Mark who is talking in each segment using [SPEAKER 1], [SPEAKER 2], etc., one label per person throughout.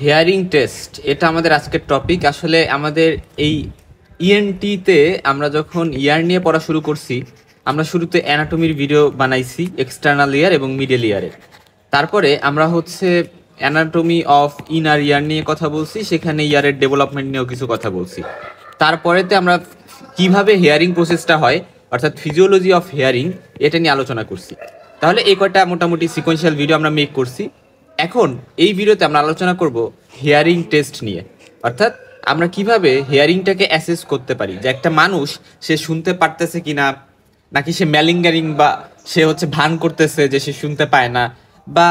[SPEAKER 1] Hearing test এটা আমাদের আজকের টপিক। আসলে আমাদের এই ইএনটিতে আমরা যখন ইয়ার নিয়ে পড়া শুরু করছি, আমরা শুরুতে অ্যানাটমির ভিডিও বানাইছি এক্সটার্নাল ইয়ার এবং মিডল ইয়ারের। তারপরে আমরা অ্যানাটমি অফ ইনার ইয়ার নিয়ে কথা বলছি, সেখানে ইয়ারের ডেভেলপমেন্ট নিয়েও কিছু কথা বলছি। তারপরেতে আমরা কিভাবে হেয়ারিং প্রসেসটা হয়, অর্থাৎ ফিজিওলজি অফ হেয়ারিং, এটা নিয়ে আলোচনা করছি। তাহলে এই কয়টা মোটামুটি সিকোয়েন্সিয়াল ভিডিও আমরা মেক করছি। এখন এই ভিডিওতে আমরা আলোচনা করব হেয়ারিং টেস্ট নিয়ে, অর্থাৎ আমরা কিভাবে হেয়ারিংটাকে অ্যাসেস করতে পারি যে একটা মানুষ সে শুনতে পারতেছে কিনা, নাকি সে ম্যালিঙ্গারিং বা সে ভান করতেছে যে সে শুনতে পায় না, বা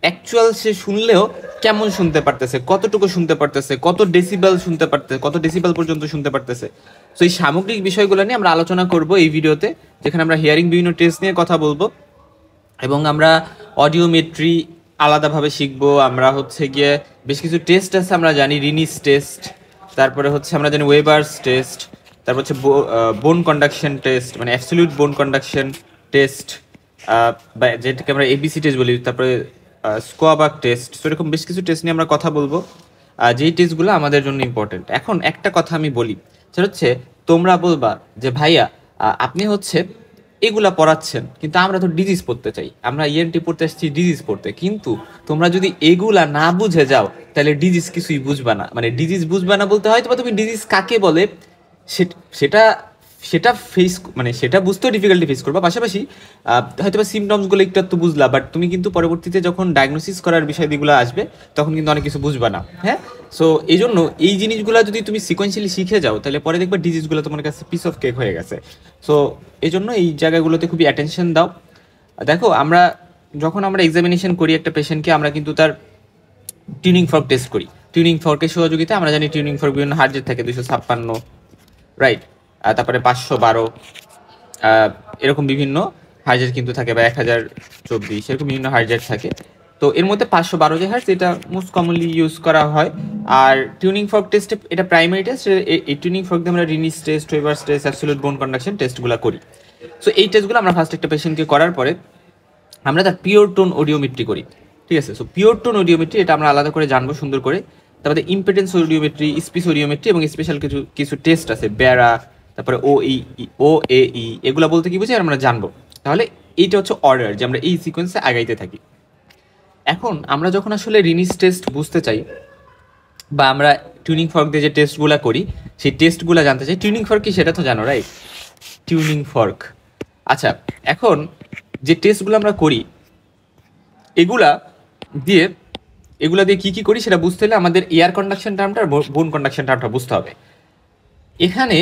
[SPEAKER 1] অ্যাকচুয়াল সে শুনলেও কেমন শুনতে পারতেছে, কতটুকু শুনতে পারতেছে, কত ডেসিবেল শুনতে পারতেছে, কত ডেসিবেল পর্যন্ত শুনতে পারতেছে। তো এই সামগ্রিক বিষয়গুলো নিয়ে আমরা আলোচনা করব এই ভিডিওতে, যেখানে আমরা হেয়ারিং বিভিন্ন টেস্ট নিয়ে কথা বলবো এবং আমরা অডিওমেট্রি আলাদাভাবে শিখবো। আমরা গিয়ে বেশ কিছু টেস্ট আছে আমরা জানি, রিনিস টেস্ট, তারপরে আমরা জানি ওয়েবার্স টেস্ট, তারপর বোন কন্ডাকশন টেস্ট, মানে অ্যাবসলিউট বোন কন্ডাকশন টেস্ট, বা যেটাকে আমরা এবিসি টেস্ট বলি, তারপরে স্কোয়াবাক টেস্ট। তো এরকম বেশ কিছু টেস্ট নিয়ে আমরা কথা বলবো, যেই টেস্টগুলো আমাদের জন্য ইম্পর্টেন্ট। এখন একটা কথা আমি বলি, সেটা তোমরা বলবা যে ভাইয়া আপনি এগুলা পড়াচ্ছেন, কিন্তু আমরা তো ডিজিজ পড়তে চাই, আমরা ইএনটি পড়তে আসছি ডিজিজ পড়তে, কিন্তু তোমরা যদি এগুলা না বুঝে যাও তাহলে ডিজিজ কিছুই বুঝবা না। মানে ডিজিজ বুঝবা না বলতে হয়তো তুমি ডিজিজ কাকে বলে সেটা সেটা ফেস, মানে সেটা বুঝতেও ডিফিকাল্টি ফেস করবা, পাশাপাশি হয়তো বা সিমটমসগুলো একটু বুঝলা, বাট তুমি কিন্তু পরবর্তীতে যখন ডায়াগনোসিস করার বিষয়গুলো আসবে তখন কিন্তু অনেক কিছু বুঝবা না। হ্যাঁ, সো এই জন্য এই জিনিসগুলো যদি তুমি সিকোয়েন্সিয়ালি শিখে যাও তাহলে পরে দেখবা ডিজিজগুলো তোমার কাছে পিস অফ কেক হয়ে গেছে। সো এই জন্য এই জায়গাগুলোতে খুবই অ্যাটেনশন দাও। দেখো, যখন আমরা এক্সামিনেশন করি একটা পেশেন্টকে, আমরা কিন্তু তার টিউনিং ফর্ক টেস্ট করি। টিউনিং ফর্কের সহযোগিতা আমরা জানি টিউনিং ফর্ক বিভিন্ন হার্জের থাকে, 256, রাইট, তারপরে 512, এরকম বিভিন্ন হার্জের কিন্তু থাকে, বা 1024, এরকম বিভিন্ন হার্জের থাকে। তো এর মধ্যে 512 যে হার্জ, এটা মোস্ট কমনলি ইউজ করা হয়। আর টিউনিং ফর্ক টেস্টে এটা প্রাইমারি টেস্ট, এই টিউনিং ফর্ক দিয়ে আমরা Rini's test, ওয়েবার্স test, absolute bone conduction টেস্টগুলো করি। সো এই টেস্টগুলো আমরা ফার্স্ট একটা পেশেন্টকে করার পরে আমরা তার পিওর টোন অডিওমেট্রি করি, ঠিক আছে? সো পিওর টোন অডিওমেট্রি এটা আমরা আলাদা করে জানবো সুন্দর করে। তারপরে ইম্পিডেন্স অডিওমেট্রি, স্পিচ অডিওমেট্রি এবং স্পেশাল কিছু টেস্ট আছে, ব্যারা, তারপরে OAE, এগুলো বলতে কি বুঝি আমরা জানবো। তাহলে এইটা অর্ডার, যে আমরা এই সিকোয়েন্সে আগাইতে থাকি। এখন আমরা যখন আসলে রিনিস টেস্ট বুঝতে চাই, বা আমরা টিউনিং ফর্ক দিয়ে যে টেস্টগুলো করি সেই টেস্টগুলো জানতে চাই। টিউনিং ফর্ক কি সেটা তো জানো, রাইট? টিউনিং ফর্ক, আচ্ছা। এখন যে টেস্টগুলো আমরা করি এগুলা দিয়ে কি করি সেটা বুঝতে হলে আমাদের এয়ার কন্ডাকশন টার্মটা আর বোন কন্ডাকশন টার্মটা বুঝতে হবে। এখানে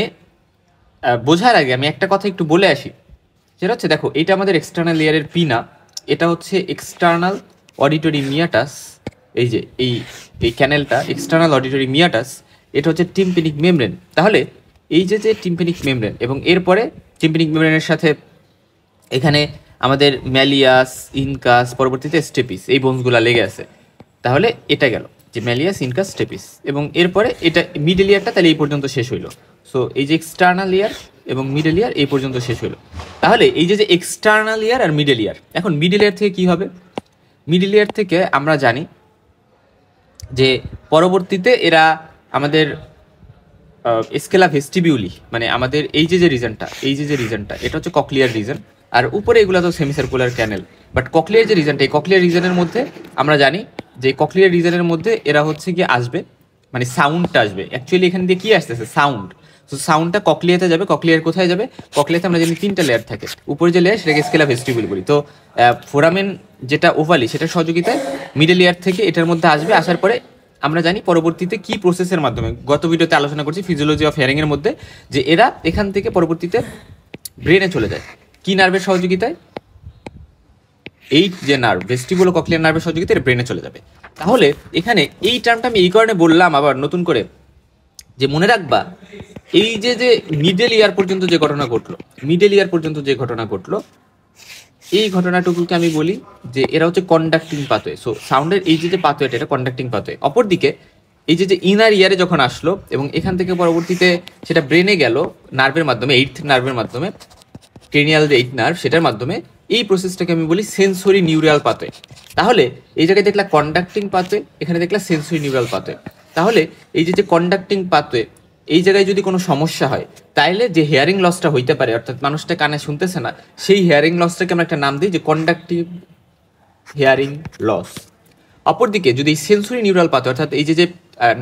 [SPEAKER 1] বোঝার আগে আমি একটা কথা একটু বলে আসি, সেটা দেখো, এটা আমাদের এক্সটার্নাল লেয়ারের পিনা, এটা এক্সটার্নাল অডিটরি মিয়াটাস। এই যে এই ক্যানেলটা এক্সটার্নাল অডিটরি মিয়াটাস, এটা টিম্প্যানিক মেমব্রেন। তাহলে এই যে টিম্প্যানিক মেমব্রেন, এবং এরপরে টিম্প্যানিক মেমব্রেনের সাথে এখানে আমাদের ম্যালিয়াস, ইনকাস, পরবর্তীতে স্টেপিস, এই বোনসগুলো লেগে আছে। তাহলে এটা গেল যে ম্যালিয়াস, ইনকাস, স্টেপিস, এবং এরপরে এটা মিডল ইয়ারটা তাহলে এই পর্যন্ত শেষ হইলো। সো এই যে এক্সটার্নাল ইয়ার এবং মিডল ইয়ার এই পর্যন্ত শেষ হইলো। তাহলে এই যে এক্সটার্নাল ইয়ার আর মিডল ইয়ার, এখন মিডল ইয়ার থেকে কি হবে? মিডল ইয়ার থেকে আমরা জানি যে পরবর্তীতে এরা আমাদের স্কেলা ভেস্টিবিউলি, মানে আমাদের এই যে রিজনটা, এটা ককলিয়ার রিজন, আর উপরে এগুলো তো সেমিসার্কুলার ক্যানেল। বাট ককলিয়ার যে রিজনটা, এই ককলিয়ার রিজনের মধ্যে আমরা জানি যে ককলিয়ার রিজনের মধ্যে এরা গিয়ে আসবে, মানে সাউন্ডটা আসবে। অ্যাকচুয়ালি এখান দিয়ে কি আসতেছে? সাউন্ড। তো সাউন্ডটা ককলিয়াতে যাবে। ককলিয়ার কোথায় যাবে? ককলিয়াতে আমরা জানি 3টা লেয়ার থাকে, উপরে যে লেয়ার সেটাকে স্কেলা ভেস্টিবিউল বলি। তো ফোরামেন যেটা ওভালি, সেটার সহযোগিতায় মিডল ইয়ার থেকে এটার মধ্যে আসবে। আসার পরে আমরা জানি পরবর্তীতে কি প্রসেসের মাধ্যমে, গত ভিডিওতে আলোচনা করছি ফিজিওলজি অফ হিয়ারিং এর মধ্যে, যে এরা এখান থেকে পরবর্তীতে ব্রেনে চলে যায়। কি নার্ভের সহযোগিতায়? এই যে নার্ভ, ভেস্টিবুলো ককলিয়ার নার্ভের সহযোগিতায় ব্রেনে চলে যাবে। তাহলে এখানে এই টার্মটা আমি এই কারণে বললাম আবার নতুন করে, যে মনে রাখবা এই যে মিডল ইয়ার পর্যন্ত যে ঘটনা ঘটলো, এই ঘটনাটুকুকে আমি বলি যে এরা কন্ডাক্টিং পাথওয়ে। সো সাউন্ডের এই যে পাথওয়েটা, এটা কন্ডাক্টিং পাথওয়ে। অপরদিকে এই যে ইনার ইয়ারে যখন আসলো এবং এখান থেকে পরবর্তীতে সেটা ব্রেনে গেল নার্ভের মাধ্যমে, 8th নার্ভের মাধ্যমে, ক্রেনিয়াল যে 8th নার্ভ, সেটার মাধ্যমে এই প্রসেসটাকে আমি বলি সেন্সরি নিউরাল পাথওয়ে। তাহলে এই জায়গায় দেখলা কন্ডাক্টিং পাথওয়ে, এখানে দেখলা সেন্সরি নিউরাল পাথওয়ে। তাহলে এই যে কন্ডাক্টিং পাথওয়ে, এই জায়গায় যদি কোনো সমস্যা হয় তাইলে যে হেয়ারিং লসটা হইতে পারে, অর্থাৎ মানুষটা কানে শুনতেছে না, সেই হেয়ারিং লসটাকে আমরা একটা নাম দিই যে কন্ডাক্টিভ হেয়ারিং লস। অপরদিকে যদি সেন্সরি নিউরাল পাথওয়ে, অর্থাৎ এই যে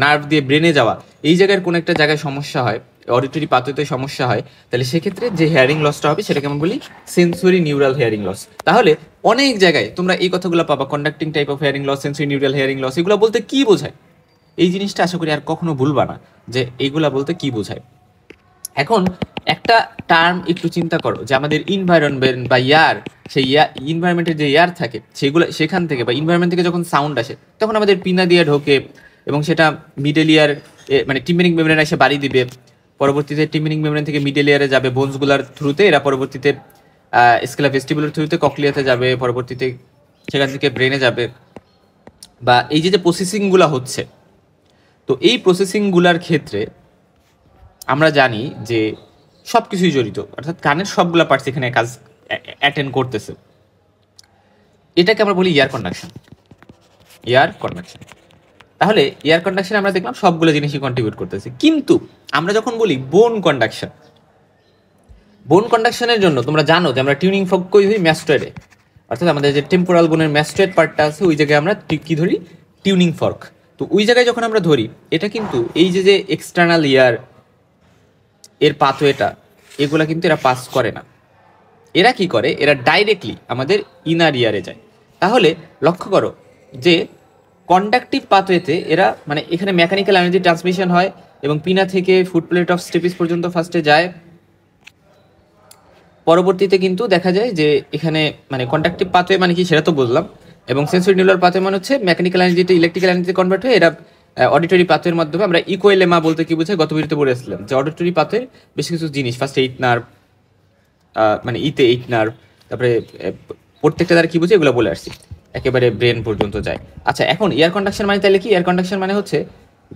[SPEAKER 1] নার্ভ দিয়ে ব্রেনে যাওয়া, এই জায়গার কোনো একটা জায়গায় সমস্যা হয়, অডিটরি পাথওয়েতে সমস্যা হয়, তাহলে সেক্ষেত্রে যে হেয়ারিং লসটা হবে সেটাকে আমরা বলি সেন্সরি নিউরাল হেয়ারিং লস। তাহলে অনেক জায়গায় তোমরা এই কথাগুলো পাবা, conducting type of hearing loss, sensory neural hearing loss, এগুলো বলতে কি বোঝায়? এই জিনিসটা আশা করি আর কখনো ভুলবা না যে এইগুলা বলতে কি বোঝায়। এখন একটা টার্ম একটু চিন্তা করো যে আমাদের ইনভায়রনমেন্ট বা ইয়ার, সেই ইনভায়রনমেন্টের যে ইয়ার থাকে সেগুলো, সেখান থেকে বা ইনভায়রনমেন্ট থেকে যখন সাউন্ড আসে তখন আমাদের পিনা দিয়ে ঢোকে এবং সেটা মিডল ইয়ার মানে টিম্পানিক মেমব্রেন এসে বাড়ি দিবে, পরবর্তীতে টিম্পানিক মেমব্রেন থেকে মিডল ইয়ারে যাবে বোনসগুলার থ্রুতে, এরা পরবর্তীতে স্কেলা ভেস্টিবুলার থ্রুতে ককলিয়াতে যাবে, পরবর্তীতে সেখান থেকে ব্রেনে যাবে, বা এই যে প্রসেসিংগুলো হচ্ছে। তো এই প্রসেসিংগুলার ক্ষেত্রে আমরা জানি যে সব কিছুই জড়িত, অর্থাৎ কানের সবগুলা পার্টস এখানে কাজ অ্যাটেন্ড করতেছে। এটাকে আমরা বলি ইয়ার কন্ডাকশন। ইয়ার কন্ডাকশন, তাহলে ইয়ার কন্ডাকশন আমরা দেখলাম সবগুলো জিনিসই কন্ট্রিবিউট করতেছে। কিন্তু আমরা যখন বলি বোন কন্ডাকশন, বোন কন্ডাকশনের জন্য তোমরা জানো যে আমরা টিউনিং ফর্ক কই ধরি ম্যাস্টয়েডে, অর্থাৎ আমাদের যে টেম্পোরাল বোনের ম্যাস্টয়েড পার্টটা আছে ওই জায়গায় আমরা কি ধরি? Tuning fork. তো ওই জায়গায় যখন আমরা ধরি, এটা কিন্তু এই যে এক্সটার্নাল ইয়ার এর পাথওয়েটা, এগুলা কিন্তু এরা পাস করে না। এরা কি করে? এরা ডাইরেক্টলি আমাদের ইনার ইয়ারে যায়। তাহলে লক্ষ্য করো যে কন্ডাক্টিভ পাথওয়েতে এরা মানে এখানে মেকানিক্যাল এনার্জি ট্রান্সমিশন হয় এবং পিনা থেকে ফুট প্লেট অফ স্টেপিস পর্যন্ত ফার্স্টে যায়, পরবর্তীতে কিন্তু দেখা যায় যে এখানে মানে কন্ডাক্টিভ পাথওয়ে মানে কি সেটা তো বললাম, এবং সেন্সরি নিউরাল পাথওয়ে মানে হচ্ছে মেকানিক্যাল এনার্জিতে ইলেকট্রিক্যাল এনার্জিতে কনভার্ট হয়ে এরা অডিটরি পাথওয়ের মাধ্যমে, আমরা ইকোয়েলেমা বলতে কি বোঝায় গত ভিডিওতে পড়ে আসছিলাম যে অডিটরি পাথওয়ে বেশ কিছু জিনিস, ফার্স্ট 8 নার্ভ, মানে ইতে 8 নার্ভ, তারপরে প্রত্যেকটা দ্বারা কি বোঝে এগুলো বলে আসছি, একেবারে ব্রেন পর্যন্ত যায়। আচ্ছা, এখন ইয়ার কন্ডাকশন মানে তাহলে কি? ইয়ার কন্ডাকশন মানে হচ্ছে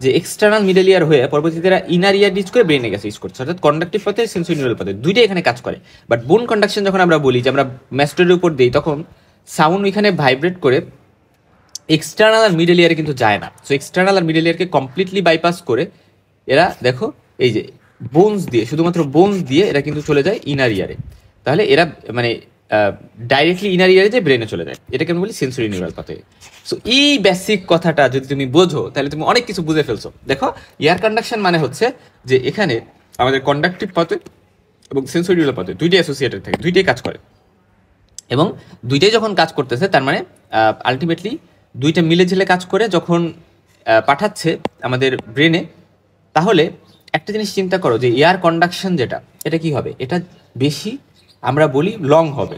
[SPEAKER 1] যে এক্সটার্নাল মিডল ইয়ার হয়ে পরবর্তীতে ইনার ইয়ার রিচ করে ব্রেনে গেছে ইউজ করছে, অর্থাৎ conductive pathway, sensory neural pathway দুইটাই এখানে কাজ করে। বাট বোন কন্ডাকশন যখন আমরা বলি যে আমরা ম্যাস্টয়েডের উপর দিই, তখন সাউন্ড এখানে ভাইব্রেট করে এক্সটার্নাল আর মিডল ইয়ারে কিন্তু যায় না। সো এক্সটার্নাল আর মিডল ইয়ারকে কমপ্লিটলি বাইপাস করে এরা দেখো এই যে বোনস দিয়ে, শুধুমাত্র বোনস দিয়ে এরা কিন্তু চলে যায় ইনার ইয়ারে। তাহলে এরা মানে ডাইরেক্টলি ইনার ইয়ারে যে ব্রেনে চলে যায়, এটাকে আমি বলি সেন্সরি নিউরাল পাথওয়ে। সো এই বেসিক কথাটা যদি তুমি বোঝো তাহলে তুমি অনেক কিছু বুঝে ফেলছো। দেখো, ইয়ার কন্ডাকশন মানে হচ্ছে যে এখানে আমাদের কন্ডাক্টিভ পাথওয়ে এবং সেন্সরি নিউরাল পাথওয়ে দুইটাই অ্যাসোসিয়েটেড থাকে, দুইটাই কাজ করে, এবং দুইটাই যখন কাজ করতেছে তার মানে আলটিমেটলি দুইটা মিলে ঝিলে কাজ করে যখন পাঠাচ্ছে আমাদের ব্রেনে, তাহলে একটা জিনিস চিন্তা করো যে এয়ার কন্ডাকশন যেটা, এটা কি হবে? এটা বেশি আমরা বলি লং হবে।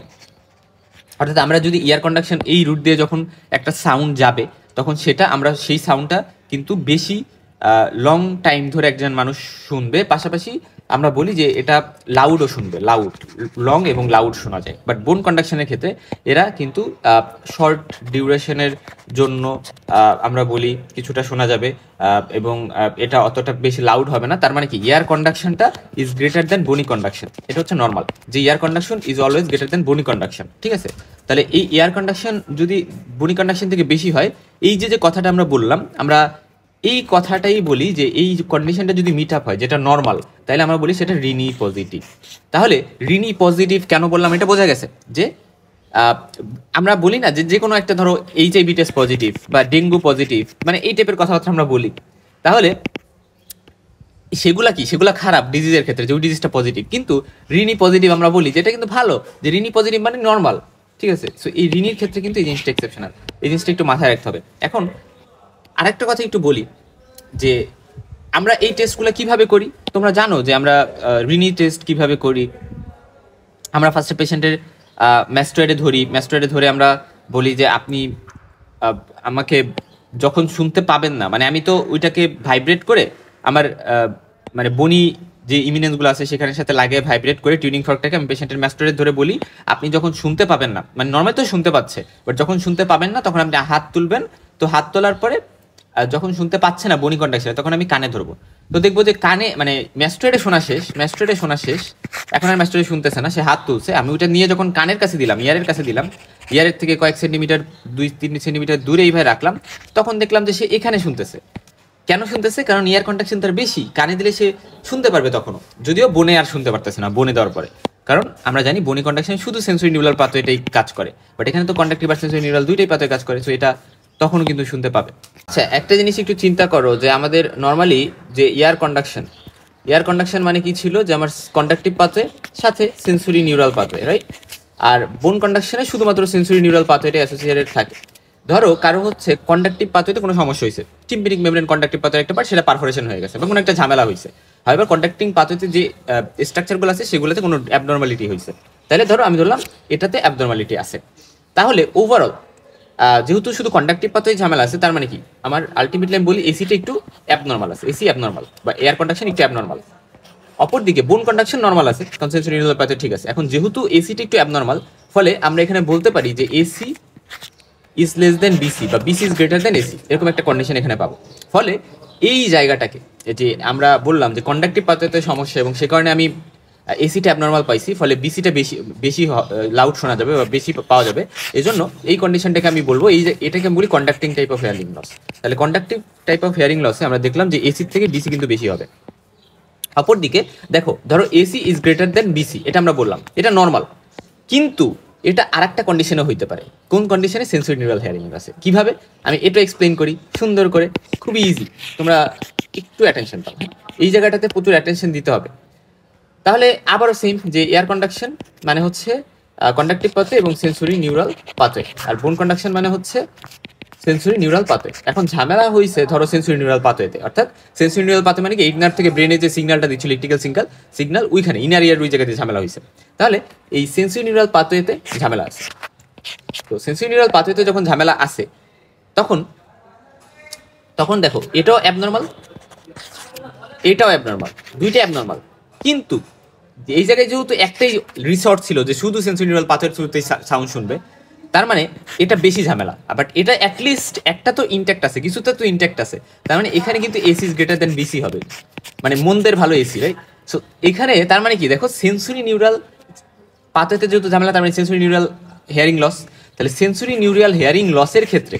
[SPEAKER 1] অর্থাৎ আমরা যদি এয়ার কন্ডাকশন এই রুট দিয়ে যখন একটা সাউন্ড যাবে, তখন সেটা আমরা সেই সাউন্ডটা কিন্তু বেশি লং টাইম ধরে একজন মানুষ শুনবে। পাশাপাশি আমরা বলি যে এটা লাউডও শুনবে, লাউড, লং এবং লাউড শোনা যায়। বাট বোন কন্ডাকশনের ক্ষেত্রে এরা কিন্তু শর্ট ডিউরেশনের জন্য আমরা বলি কিছুটা শোনা যাবে এবং এটা অতটা বেশি লাউড হবে না। তার মানে কি? এয়ার কন্ডাকশনটা is greater than bony conduction. এটা হচ্ছে নর্মাল, যে air conduction is always greater than bony conduction, ঠিক আছে? তাহলে এই এয়ার কন্ডাকশন যদি বোনি কন্ডাকশন থেকে বেশি হয়, এই যে কথাটা আমরা বললাম, আমরা এই কথাটাই বলি যে এই কন্ডিশনটা যদি মিট আপ হয়, যেটা নর্মাল, তাহলে আমরা বলি সেটা রিনি পজিটিভ। তাহলে রিনি পজিটিভ কেন বললাম? এটা বোঝা গেছে যে আমরা বলি না যে কোনো একটা ধরো HIV টেস্ট পজিটিভ বা ডেঙ্গু পজিটিভ, মানে এই টাইপের কথাবার্তা আমরা বলি। তাহলে সেগুলা কি? সেগুলা খারাপ ডিজিজের ক্ষেত্রে, যে ওই ডিজিজটা পজিটিভ। কিন্তু রিনি পজিটিভ আমরা বলি যেটা কিন্তু ভালো, যে রিনি পজিটিভ মানে নর্মাল, ঠিক আছে? সো এই রিনির ক্ষেত্রে কিন্তু এই জিনিসটা এক্সেপশনাল, এই জিনিসটা একটু মাথায় রাখতে হবে। এখন আরেকটা কথা একটু বলি যে আমরা এই টেস্টগুলো কিভাবে করি। তোমরা জানো যে আমরা রিনি টেস্ট কিভাবে করি। আমরা ফার্স্টে পেশেন্টের ম্যাস্টয়েডে ধরি, ম্যাস্টয়েডে ধরে আমরা বলি যে আপনি আমাকে যখন শুনতে পাবেন না, মানে আমি তো ওইটাকে ভাইব্রেট করে আমার মানে বনি যে ইমিনেন্সগুলো আছে সেখানের সাথে লাগিয়ে ভাইব্রেট করে টিউনিং ফর্কটাকে আমি পেশেন্টের ম্যাস্টয়েডে ধরে বলি আপনি যখন শুনতে পাবেন না, মানে নর্মাল তো শুনতে পাচ্ছে, বাট যখন শুনতে পাবেন না তখন আপনি হাত তুলবেন। তো হাত তোলার পরে যখন শুনতে পাচ্ছে না বনি কন্ডাকশনে, তখন আমি কানে ধরবো। তো দেখবো যে কানে মানে ম্যাস্ট্রেটে শোনা শেষ, এখন আর ম্যাস্ট্রেটে শুনতেছে না, সে হাত তুলছে। আমি ওটা নিয়ে যখন কানের কাছে দিলাম, ইয়ারের কাছে দিলাম, ইয়ারের থেকে কয়েক সেন্টিমিটার 2-3 সেন্টিমিটার দূরে এইভাবে রাখলাম, তখন দেখলাম যে সে এখানে শুনতেছে। কেন শুনতেছে? কারণ ইয়ার কন্ডাকশন তার বেশি, কানে দিলে সে শুনতে পারবে তখনও, যদিও বনে আর শুনতে পারতেছে না বনে দেওয়ার পরে। কারণ আমরা জানি বনি কন্ডাকশন শুধু সেন্সরি নিউরাল পাথওয়ে এটাই কাজ করে, বাট এখানে তো কন্ডাক্টিভ আর সেন্সরি নিউরাল দুইটাই পাথওয়ে কাজ করে, সো এটা তখনও কিন্তু শুনতে পাবে। আচ্ছা, একটা জিনিস একটু চিন্তা করো যে আমাদের নর্মালি যে ইয়ার কন্ডাকশন মানে কি ছিল, যে আমার কন্ডাক্টিভ পাথওয়ে সাথে সেন্সরি নিউরাল পাথওয়ে, রাইট? আর বোন কন্ডাকশনে শুধুমাত্র সেন্সরি নিউরাল পাথওয়েটা অ্যাসোসিয়েটেড থাকে। ধরো কারো হচ্ছে কন্ডাক্টিভ পাথওয়েতে কোনো সমস্যা হয়েছে, টিম্পানিক মেমব্রেন কন্ডাক্টিভ পাথওয়ে একটা পার্ট, সেটা পারফোরেশন হয়ে গেছে বা কোনো একটা ঝামেলা হয়েছে, হয়তো কন্ডাক্টিং পাথওয়েতে যে স্ট্রাকচারগুলো আছে সেগুলোতে কোনো অ্যাবনর্মালিটি হয়েছে, তাহলে ধরো আমি ধরলাম এটাতে অ্যাবনর্মালিটি আছে। তাহলে ওভারঅল যেহেতু শুধু কন্ডাক্টিভ পাথওয়ে ঝামেলা আছে, তার মানে কি আমার আলটিমেটলি আমি বলি এসিটা একটু অ্যাবনর্মাল আছে, এসি অ্যাবনর্মাল বা এয়ার কন্ডাকশন একটু অ্যাবনর্মাল। অপরদিকে বোন কন্ডাকশন নর্মাল আছে, কনসেন্সরি নিউরাল পাথওয়ে ঠিক আছে। এখন যেহেতু এসিটা একটু অ্যাবনর্মাল, ফলে আমরা এখানে বলতে পারি যে AC is less than BC বা BC is greater than AC, এরকম একটা কন্ডিশন এখানে পাবো। ফলে এই জায়গাটাকে যে আমরা বললাম যে কন্ডাক্টিভ পাথওয়েতে সমস্যা এবং সে কারণে আমি এসিটা অ্যাবনর্মাল পাইছি, ফলে বিসিটা বেশি বেশি লাউড শোনা যাবে বা বেশি পাওয়া যাবে। এই জন্য এই কন্ডিশনটাকে আমি বলবো এই যে এটাকে আমি বলি conducting type of hearing loss. তাহলে কন্ডাক্টিভ টাইপ অফ হিয়ারিং লসে আমরা দেখলাম যে এসির থেকে বিসি কিন্তু বেশি হবে। অপরদিকে দেখো, ধরো AC is greater than BC, এটা আমরা বললাম, এটা নর্মাল, কিন্তু এটা আরেকটা কন্ডিশনে হইতে পারে। কোন কন্ডিশনে? সেন্সরি নিউরাল হিয়ারিং লসে। কিভাবে? আমি এটা এক্সপ্লেইন করি সুন্দর করে, খুবই ইজি, তোমরা একটু অ্যাটেনশন পাও। এই জায়গাটাতে প্রচুর অ্যাটেনশন দিতে হবে। তাহলে আবারও সেম, যে এয়ার কন্ডাকশন মানে হচ্ছে কন্ডাক্টিভ পাথওয়ে এবং সেন্সরি নিউরাল পাথওয়ে, আর বোন কন্ডাকশন মানে হচ্ছে সেন্সরি নিউরাল পাথওয়ে। এখন ঝামেলা হয়েছে ধরো সেন্সরি নিউরাল পাথওয়েতে, অর্থাৎ সেন্সরি নিউরাল পাথওয়ে মানে কি ইনার থেকে ব্রেনে যে সিগন্যালটা দিচ্ছিল ইলেকট্রিক্যাল সিগন্যাল, ওইখানে ইনার ইয়ার ওই জায়গাতে ঝামেলা হয়েছে। তাহলে এই সেন্সরি নিউরাল পাথওয়েতে ঝামেলা আছে। তো সেন্সরি নিউরাল পাথওয়েতে যখন ঝামেলা আসে, তখন তখন দেখো এটাও অ্যাবনর্মাল, এটাও অ্যাবনর্মাল, দুইটাই অ্যাবনর্মাল। কিন্তু এই জায়গায় যেহেতু একটাই রিসর্ট ছিল যে শুধু সেন্সরি নিউরাল পাথওয়ের থ্রুতেই সাউন্ড শুনবে, তার মানে এটা বেশি ঝামেলা। বাট এটা অ্যাটলিস্ট একটা তো ইনট্যাক্ট আছে, কিছুটা তো ইনট্যাক্ট আছে, তার মানে এখানে কিন্তু AC is greater than BC হবে, মানে মন্দের ভালো এসি, রাইট? সো এখানে তার মানে কি, দেখো সেন্সরি নিউরাল পাথওয়েতে যেহেতু ঝামেলা, তার মানে সেন্সরি নিউরাল হিয়ারিং লস, তাহলে সেন্সরি নিউরাল হিয়ারিং লসের ক্ষেত্রে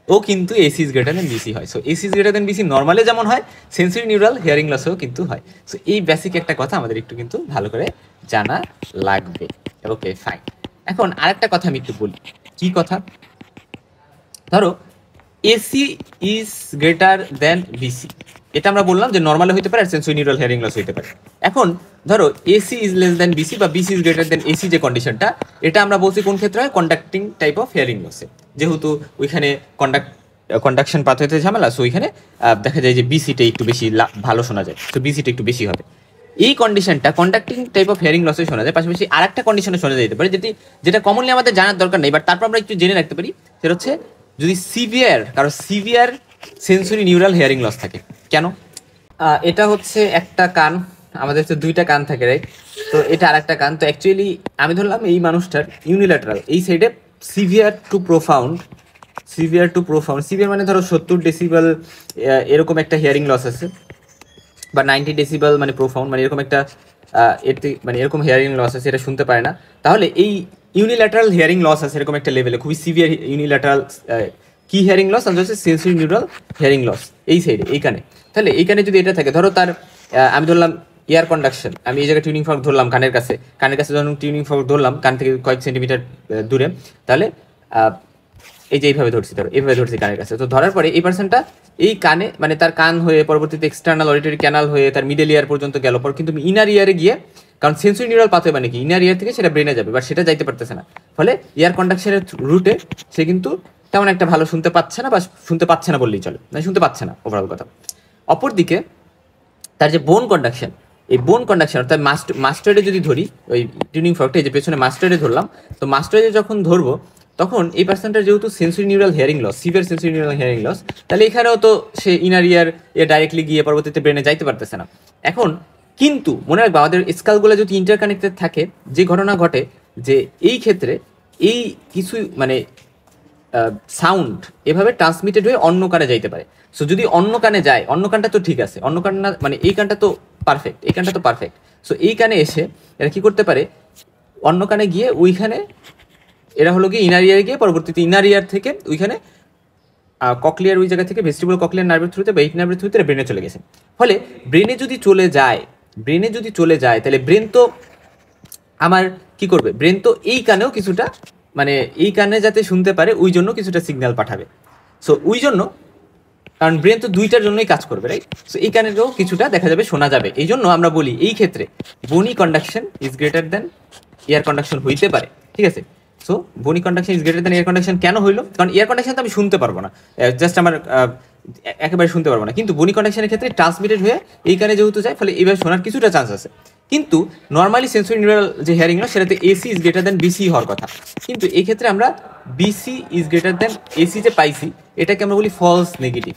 [SPEAKER 1] ও কিন্তু AC is greater than BC হয়। So AC is greater than BC নর্মালে যেমন হয়, সেন্সরি নিউরাল হিয়ারিং লসেও কিন্তু হয়। সো এই বেসিক একটা কথা আমাদের একটু কিন্তু ভালো করে জানা লাগবে। Okay, fine. এখন আরেকটা কথা আমি একটু বলি। কি কথা? ধরো AC is greater than BC, এটা আমরা বললাম যে নর্মালে হইতে পারে আর সেন্সরি নিউরাল হিয়ারিং লস হইতে পারে। এখন ধরো AC is less than BC বা BC is greater than AC, যে কন্ডিশনটা, এটা আমরা বলছি কোন ক্ষেত্রে হয়? কন্ডাক্টিং টাইপ অফ হিয়ারিং লসে। যেহেতু ওইখানে কন্ডাকশন পাথওয়েতে ঝামেলা, সো ওইখানে দেখা যায় যে বিসিটা একটু বেশি ভালো শোনা যায়, তো বিসিটা একটু বেশি হবে। এই কন্ডিশনটা কন্ডাক্টিং টাইপ অফ হিয়ারিং লসে শোনা যায়, পাশাপাশি আরেকটা কন্ডিশনে শোনা যেতে পারে, যেটা কমনলি আমাদের জানার দরকার নেই, বাট তারপর আমরা একটু জেনে রাখতে পারি। সেটা হচ্ছে যদি severe sensory neural hearing loss থাকে। কেন? এটা হচ্ছে একটা কান, আমাদের তো দুইটা কান থাকে, রাইট? তো এটা আরেকটা কান। তো অ্যাকচুয়ালি আমি ধরলাম এই মানুষটার ইউনিল্যাটারাল এই সাইডে সিভিয়ার টু প্রোফাউন্ড, সিভিয়ার মানে ধরো 70 ডেসিবেল এরকম একটা হিয়ারিং লস আছে, বা 90 ডেসিবেল মানে প্রোফাউন্ড, মানে এরকম একটা মানে এরকম হিয়ারিং লস আছে, এটা শুনতে পারে না। তাহলে এই ইউনিল্যাটারাল হিয়ারিং লস আছে এরকম একটা লেভেলে, খুবই সিভিয়ার ইউনিল্যাটারাল কি হিয়ারিং লস, আর হচ্ছে সেন্সরি নিউরাল হিয়ারিং লস এই সাইডে, এইখানে। তাহলে এইখানে যদি এটা থাকে, ধরো তার আমি ধরলাম এয়ার কন্ডাকশন, আমি এই জায়গায় টিউনিং ফর্ক ধরলাম কানের কাছে যখন টিউনিং ফর্ক ধরলাম কান থেকে কয়েক সেন্টিমিটার দূরে, তাহলে এই যে এইভাবে ধরছি, ধরো এইভাবে ধরছি কানের কাছে। তো ধরার পরে এই পার্সনটা এই কানে মানে তার কান হয়ে পরবর্তীতে এক্সটার্নাল অডিটরি ক্যানাল হয়ে তার মিডল ইয়ার পর্যন্ত গেল, পর কিন্তু ইনার ইয়ারে গিয়ে, কারণ সেন্সরি নিউরাল পাথওয়ে মানে কি ইনার ইয়ার থেকে সেটা ব্রেনে যাবে, বাট সেটা যাইতে পারতেছে না। ফলে এয়ার কন্ডাকশনের রুটে সে কিন্তু তেমন একটা ভালো শুনতে পাচ্ছে না, বা শুনতে পাচ্ছে না বললেই চলে, মানে শুনতে পাচ্ছে না ওভারঅল কথা। অপরদিকে তার যে বোন কন্ডাকশন, এই বোন কন্ডাকশন অর্থাৎ মাস্টার্ডে যদি ধরি, ওই টিউনিং ফর্কটা যে পেছনে মাস্টার্ডে ধরলাম, তো মাস্টার্ডে যখন ধরবো তখন এই পার্সনটার যেহেতু sensory neural hearing loss, severe sensory neural hearing loss, তাহলে এখানেও তো সে ইনার ইয়ার ডাইরেক্টলি গিয়ে পরবর্তীতে ব্রেনে যাইতে পারতেছে না। এখন কিন্তু মনে রাখবে আমাদের স্কালগুলো যদি ইন্টারকানেক্টেড থাকে, যে ঘটনা ঘটে যে এই ক্ষেত্রে এই কিছু মানে সাউন্ড এভাবে ট্রান্সমিটেড হয়ে অন্য কারে যাইতে পারে। সো যদি অন্য কানে যায়, অন্য কানটা তো ঠিক আছে, অন্য কান না মানে এই কানটা তো পারফেক্ট, এই কানটা তো পারফেক্ট। সো এই কানে এসে এরা কি করতে পারে, অন্য কানে গিয়ে ওইখানে এরা হলো গিয়ে ইনার ইয়ারে গিয়ে পরবর্তীতে ইনার ইয়ার থেকে ওইখানে ককলিয়ার ওই জায়গা থেকে ভেস্টিবুলার ককলিয়ার নার্ভের থ্রুতে বা এই নার্ভের থ্রুতে ব্রেনে চলে গেছে। ফলে ব্রেনে যদি চলে যায় তাহলে ব্রেন তো আমার কি করবে, ব্রেন তো এই কানেও কিছুটা মানে এই কানে যাতে শুনতে পারে ওই জন্য কিছুটা সিগন্যাল পাঠাবে। সো ওই জন্য কারণ ব্রেন তো দুইটার জন্যই কাজ করবে, রাইট? সো এই কানেরও কিছুটা দেখা যাবে শোনা যাবে। এই জন্য আমরা বলি এই ক্ষেত্রে বনি conduction is greater then air conduction হইতে পারে, ঠিক আছে? সো বনি conduction is greater then air conduction কেন হইলো? কারণ এয়ার কন্ডাকশন তো আমি শুনতে পারবো না, জাস্ট আমার একেবারে শুনতে পারবো না, কিন্তু বনি কন্ডাকশনের ক্ষেত্রে ট্রান্সমিটেড হয়ে এই কানে যেহেতু যায় ফলে এইভাবে শোনার কিছুটা চান্স আছে। কিন্তু নর্মালি সেন্সরি নিউরাল যে হিয়ারিং লস সেটাতে AC is greater than BC হওয়ার কথা, কিন্তু এই ক্ষেত্রে আমরা BC is greater than AC যে পাইছি এটাকে আমরা বলি ফলস নেগেটিভ।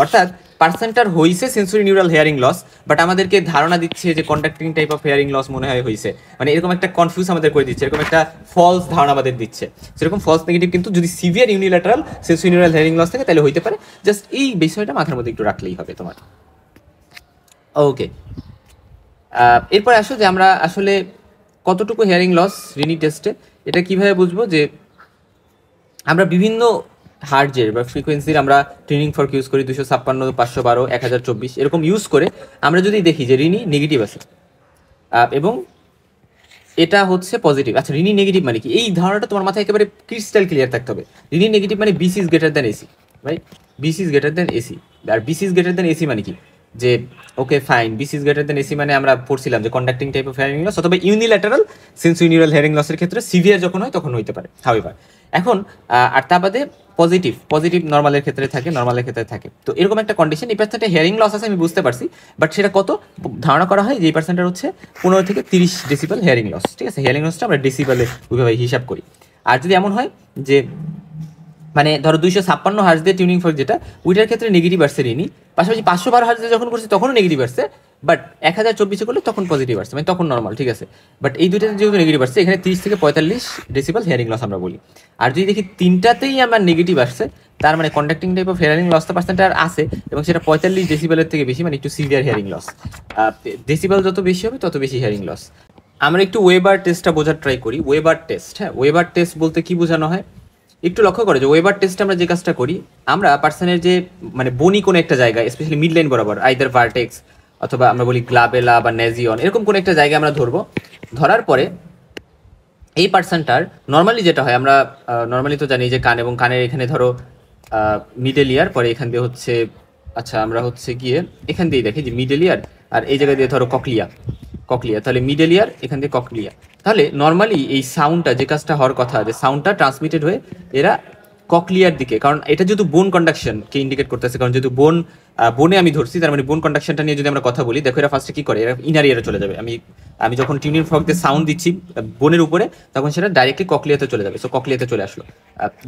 [SPEAKER 1] অর্থাৎ পার্সেন্টার হইছে sensory neural hearing loss, but আমাদেরকে ধারণা দিচ্ছে যে conducting type of hearing loss মনে হয় হয়েছে, মানে এরকম একটা কনফিউজ আমাদের করে দিচ্ছে, এরকম একটা ফলস ধারণা আমাদের দিচ্ছে। সেরকম ফলস নেগেটিভ কিন্তু যদি severe unilateral sensory neural hearing loss থাকে তাহলে হইতে পারে। জাস্ট এই বিষয়টা মাথার মধ্যে একটু রাখলেই হবে তোমার। ওকে, এরপর আসো যে আমরা আসলে কতটুকু হিয়ারিং লস রিনি টেস্টে এটা কিভাবে বুঝবো, যে আমরা বিভিন্ন হার্জের বা ফ্রিকোয়েন্সির আমরা ট্রেনিং ফর্ক ইউজ করি 256, 512, 1024 এরকম ইউজ করে আমরা যদি দেখি যে রিনি নেগেটিভ আছে এবং এটা হচ্ছে পজিটিভ। আচ্ছা, রিনি নেগেটিভ মানে কি, এই ধারণাটা তোমার মাথায় একেবারে ক্রিস্টাল ক্লিয়ার থাকতে হবে। রিনি নেগেটিভ মানে BC is greater than AC, right? BC is greater than AC. আর BC is greater than AC মানে কি, যে okay fine, BC is greater than AC মানে আমরা পড়ছিলাম যে conducting type of hearing loss অথবা ইউনিল্যাটারাল সেন্সরি নিউরাল হিয়ারিং লসের ক্ষেত্রে সিভিয়ার যখন হয় তখন হইতে পারে। হাউএভার এখন আর তা বাদে পজিটিভ নর্মালের ক্ষেত্রে থাকে। তো এরকম একটা কন্ডিশন, এই পার্সেন্টে হিয়ারিং লস আছে আমি বুঝতে পারছি, বাট সেটা কত ধারণা করা হয় যে এই পার্সেন্টের হচ্ছে 15 থেকে 30 ডেসিবেল হিয়ারিং লস, ঠিক আছে? হিয়ারিং লসটা আমরা ডেসিবেলে ওইভাবে হিসাব করি। আর যদি এমন হয় যে মানে ধরো 256 হার্জ দিয়ে টিউনিং ফর্ক যেটা, ওইটার ক্ষেত্রে নেগেটিভ আসছে রিনি, পাশাপাশি 512 হার্জ যখন করছি তখনও নেগেটিভ আসছে, বাট 1024 করলে তখন পজিটিভ আসছে, মানে তখন নর্মাল, ঠিক আছে? বাট এই দুইটাতে যেহেতু নেগেটিভ আসছে এখানে 30 থেকে 45 ডেসিবেল হিয়ারিং লস আমরা বলি। আর যদি দেখি তিনটাতেই আমার নেগেটিভ আসছে, তার মানে কন্ডাক্টিং টাইপ অফ হিয়ারিং লসটা পার্সেন্টার আছে এবং সেটা 45 ডেসিবেলের থেকে বেশি, মানে একটু সিভিয়ার হিয়ারিং লস। ডেসিবেল যত বেশি হবে তত বেশি হিয়ারিং লস। আমরা একটু ওয়েবার টেস্টটা বোঝার ট্রাই করি। ওয়েবার টেস্ট, হ্যাঁ, ওয়েবার টেস্ট বলতে কি বোঝানো হয় একটু লক্ষ্য করে যে ওয়েবার টেস্টে আমরা যে কাজটা করি, আমরা পার্সনের যে মানে বনি কোনো একটা জায়গায় স্পেশালি মিড লাইন বরাবর আইদার ভার্টেক্স অথবা আমরা বলি গ্লাবেলা বা নেজিয়ন এরকম কোনো একটা জায়গায় আমরা ধরবো। ধরার পরে এই পার্সনটার নর্মালি যেটা হয়, আমরা নর্মালি তো জানি যে কান এবং কানের এখানে ধরো মিডল ইয়ার, পরে এখান দিয়ে হচ্ছে আচ্ছা আমরা হচ্ছে গিয়ে এখান দিয়েই দেখি যে মিডল ইয়ার, আর এই জায়গায় দিয়ে ধরো ককলিয়া, তাহলে মিডল ইয়ার এখান দিয়ে ককলিয়া। তাহলে নর্মালি এই সাউন্ডটা যে কাজটা হওয়ার কথা, যে সাউন্ডটা ট্রান্সমিটেড হয়ে এরা ককলিয়ার দিকে, কারণ এটা যেহেতু বোন কন্ডাকশনকে ইন্ডিকেট করতেছে, কারণ যেহেতু বোনে আমি ধরছি, তার মানে বোন কন্ডাকশনটা নিয়ে যদি আমরা কথা বলি, দেখো এরা ফার্স্টে কি করে, এরা ইনার ইয়ারে চলে যাবে। আমি যখন টিউনিং ফর্ক দিয়ে সাউন্ড দিচ্ছি বোনের উপরে, তখন সেটা ডাইরেক্টলি ককলিয়াতে চলে যাবে। সো ককলিয়াতে চলে আসলো,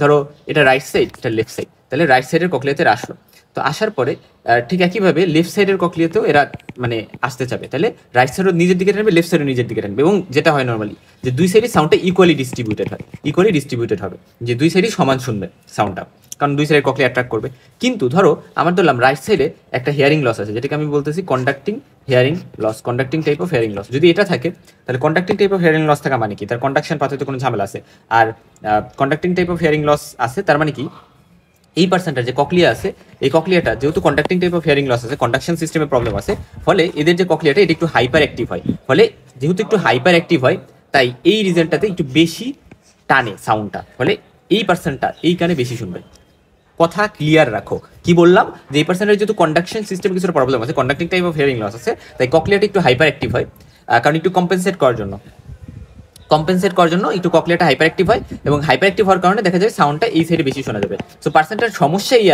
[SPEAKER 1] ধরো এটা রাইট সাইড, এটা লেফট সাইড, তাহলে রাইট সাইডের ককলিয়াতে আসলো। তো আসার পরে ঠিক একইভাবে লেফট সাইডের ককলিয়াতেও এরা মানে আসতে চাবে, তাহলে রাইট সাইডও নিজের দিকে টানবে, লেফট সাইডও নিজের দিকে টানবে। এবং যেটা হয় নর্মালি যে দুই সাইডে সাউন্ডটা ইকুয়ালি ডিস্ট্রিবিউটেড হবে, যে দুই সাইডই সমান শুনবে সাউন্ডটা, কারণ দুই সাইডের ককলিয়া অ্যাট্রাক্ট করবে। কিন্তু ধরো আমার ধরলাম রাইট সাইডে একটা হিয়ারিং লস আছে, যেটাকে আমি বলতেছি conducting type of hearing loss. যদি এটা থাকে তাহলে conducting type of hearing loss থাকা মানে কি, তার কন্ডাকশন পাথরে কোনো ঝামেলা আছে। আর conducting type of hearing loss আছে তার মানে কি, এই পার্সেন্টার যে ককলিয়া আছে, এই ককলিয়াটা যেহেতু conducting type of hearing loss আছে, কন্ডাকশন সিস্টেমে প্রবলেম আছে, ফলে এদের যে ককলিয়াটা এটা একটু হাইপার অ্যাক্টিভ হয়। ফলে যেহেতু একটু হাইপার অ্যাক্টিভ হয়, তাই এই রিজনটাতে একটু বেশি টানে সাউন্ডটা, ফলে এই পার্সেন্টটা এই কানে বেশি শুনবে। কথা ক্লিয়ার রাখো, কি বললাম, যে এই পার্সেন্টের যেহেতু কন্ডাকশন সিস্টেমে কিছুটা প্রবলেম আছে, conducting type of hearing loss আছে, তাই ককলিয়াটা একটু হাইপার অ্যাক্টিভ হয়, কারণ একটু কম্পেনসেট করার জন্য একটু ককলিয়াটা হাইপার অ্যাক্টিভ হয়, এবং হাইপার অ্যাক্টিভ হওয়ার কারণে দেখা যায় সাউন্ডটা এই সাইডে বেশি শোনা যাবে। সো পার্সেন্টের সমস্যা এই